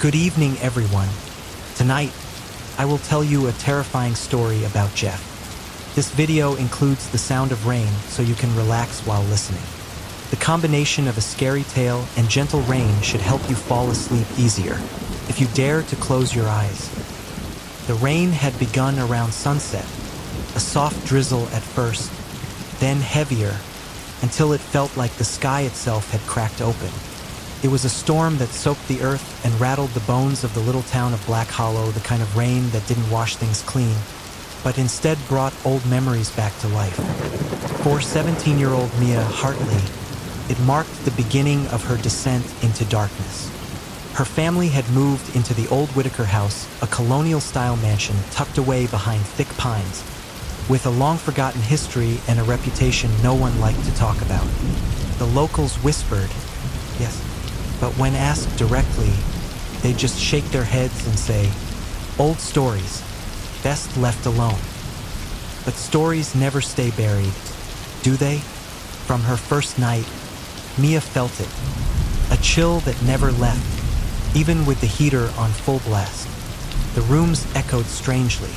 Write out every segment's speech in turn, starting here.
Good evening, everyone. Tonight, I will tell you a terrifying story about Jeff. This video includes the sound of rain so you can relax while listening. The combination of a scary tale and gentle rain should help you fall asleep easier, if you dare to close your eyes. The rain had begun around sunset, a soft drizzle at first, then heavier, until it felt like the sky itself had cracked open. It was a storm that soaked the earth and rattled the bones of the little town of Black Hollow, the kind of rain that didn't wash things clean, but instead brought old memories back to life. For 17-year-old Mia Hartley, it marked the beginning of her descent into darkness. Her family had moved into the old Whitaker house, a colonial-style mansion tucked away behind thick pines, with a long-forgotten history and a reputation no one liked to talk about. The locals whispered, yes, but when asked directly, they'd just shake their heads and say, "Old stories, best left alone." But stories never stay buried, do they? From her first night, Mia felt it, a chill that never left, even with the heater on full blast. The rooms echoed strangely.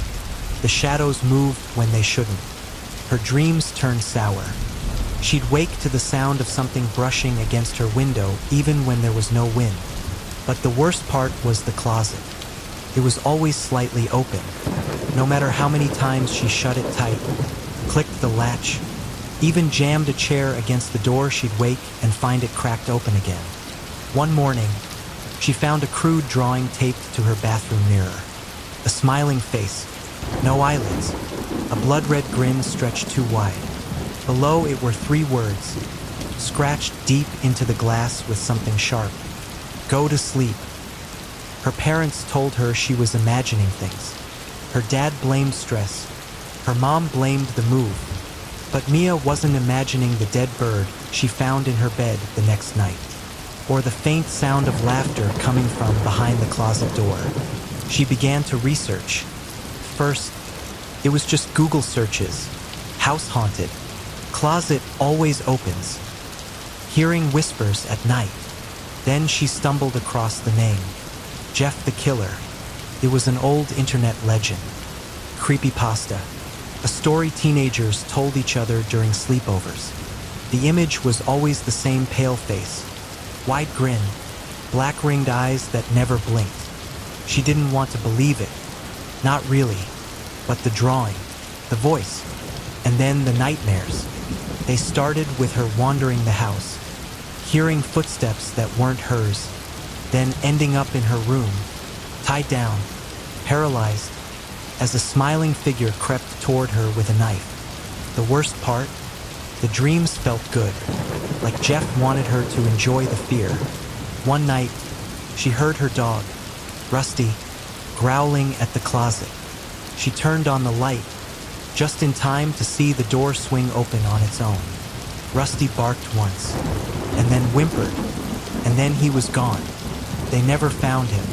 The shadows moved when they shouldn't. Her dreams turned sour. She'd wake to the sound of something brushing against her window even when there was no wind. But the worst part was the closet. It was always slightly open. No matter how many times she shut it tight, clicked the latch, even jammed a chair against the door, she'd wake and find it cracked open again. One morning, she found a crude drawing taped to her bathroom mirror. A smiling face, no eyelids, a blood-red grin stretched too wide. Below it were 3 words, scratched deep into the glass with something sharp. "Go to sleep." Her parents told her she was imagining things. Her dad blamed stress. Her mom blamed the move. But Mia wasn't imagining the dead bird she found in her bed the next night, or the faint sound of laughter coming from behind the closet door. She began to research. First, it was just Google searches. House haunted. Closet always opens. Hearing whispers at night. Then she stumbled across the name. Jeff the Killer. It was an old internet legend. Creepypasta. A story teenagers told each other during sleepovers. The image was always the same pale face. Wide grin. Black ringed eyes that never blinked. She didn't want to believe it. Not really. But the drawing. The voice. And then the nightmares. They started with her wandering the house, hearing footsteps that weren't hers, then ending up in her room, tied down, paralyzed, as a smiling figure crept toward her with a knife. The worst part? The dreams felt good, like Jeff wanted her to enjoy the fear. One night, she heard her dog, Rusty, growling at the closet. She turned on the light, just in time to see the door swing open on its own. Rusty barked once, and then whimpered, and then he was gone. They never found him.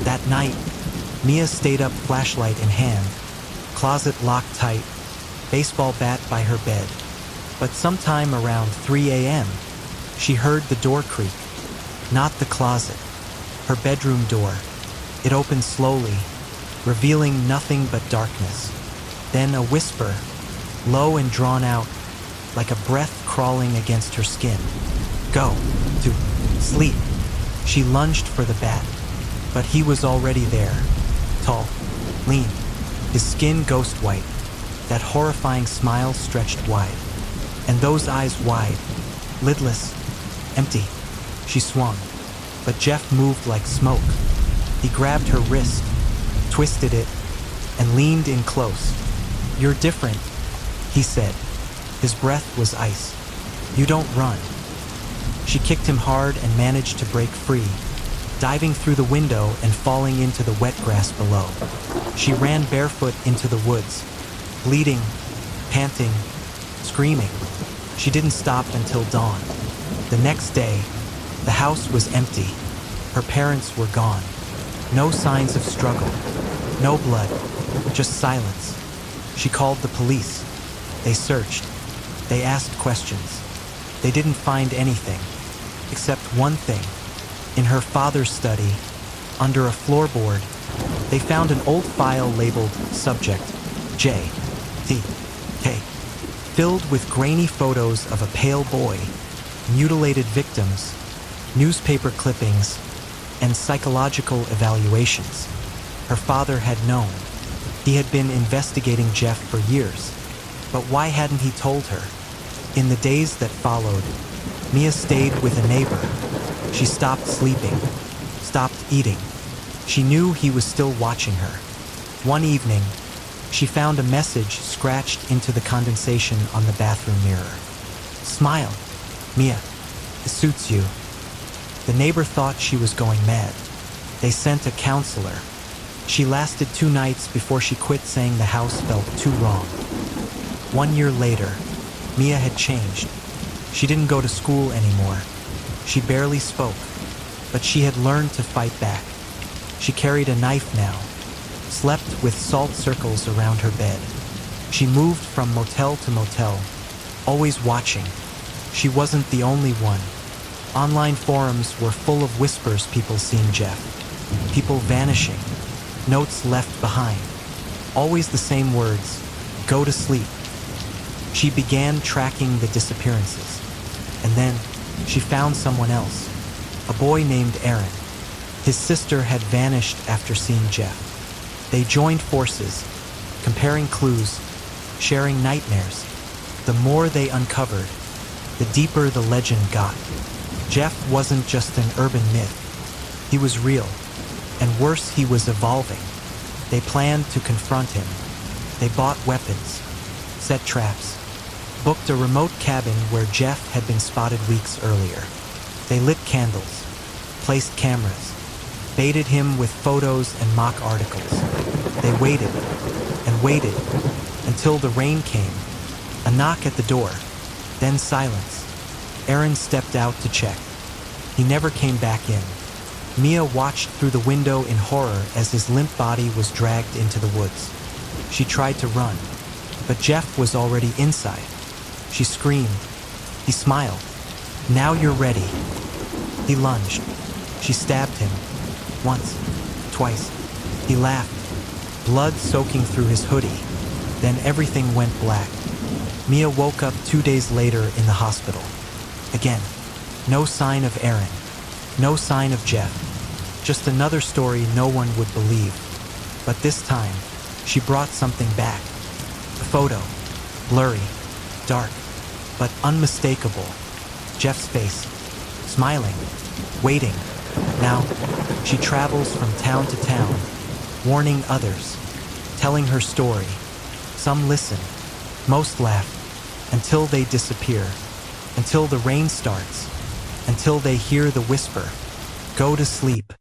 That night, Mia stayed up, flashlight in hand, closet locked tight, baseball bat by her bed. But sometime around 3 a.m., she heard the door creak. Not the closet, her bedroom door. It opened slowly, revealing nothing but darkness. Then a whisper, low and drawn out, like a breath crawling against her skin. "Go to sleep." She lunged for the bat, but he was already there, tall, lean, his skin ghost white, that horrifying smile stretched wide, and those eyes wide, lidless, empty. She swung, but Jeff moved like smoke. He grabbed her wrist, twisted it, and leaned in close. "You're different," he said. His breath was ice. "You don't run." She kicked him hard and managed to break free, diving through the window and falling into the wet grass below. She ran barefoot into the woods, bleeding, panting, screaming. She didn't stop until dawn. The next day, the house was empty. Her parents were gone. No signs of struggle. No blood. Just silence. She called the police. They searched. They asked questions. They didn't find anything, except one thing. In her father's study, Under a floorboard, they found an old file labeled Subject J.T.K., filled with grainy photos of a pale boy, mutilated victims, newspaper clippings, and psychological evaluations. Her father had known. He had been investigating Jeff for years. But why hadn't he told her? In the days that followed, Mia stayed with a neighbor. She stopped sleeping, stopped eating. She knew he was still watching her. One evening, she found a message scratched into the condensation on the bathroom mirror. "Smile, Mia. It suits you." The neighbor thought she was going mad. They sent a counselor. She lasted 2 nights before she quit, saying the house felt too wrong. 1 year later, Mia had changed. She didn't go to school anymore. She barely spoke, but she had learned to fight back. She carried a knife now, slept with salt circles around her bed. She moved from motel to motel, always watching. She wasn't the only one. Online forums were full of whispers, people seeing Jeff, people vanishing, notes left behind, always the same words: go to sleep. She began tracking the disappearances, and then she found someone else, a boy named Aaron. His sister had vanished after seeing Jeff. They joined forces, comparing clues, sharing nightmares. The more they uncovered, the deeper the legend got. Jeff wasn't just an urban myth. He was real, and worse, he was evolving. They planned to confront him. They bought weapons, set traps, booked a remote cabin where Jeff had been spotted weeks earlier. They lit candles, placed cameras, baited him with photos and mock articles. They waited and waited until the rain came, a knock at the door, then silence. Aaron stepped out to check. He never came back in. Mia watched through the window in horror as his limp body was dragged into the woods. She tried to run, but Jeff was already inside. She screamed. He smiled. "Now you're ready." He lunged. She stabbed him. Once, twice. He laughed, blood soaking through his hoodie. Then everything went black. Mia woke up 2 days later in the hospital. Again, no sign of Aaron, no sign of Jeff. Just another story no one would believe. But this time, she brought something back. A photo, blurry, dark, but unmistakable. Jeff's face, smiling, waiting. Now, she travels from town to town, warning others, telling her story. Some listen, most laugh, until they disappear, until the rain starts, until they hear the whisper, "Go to sleep."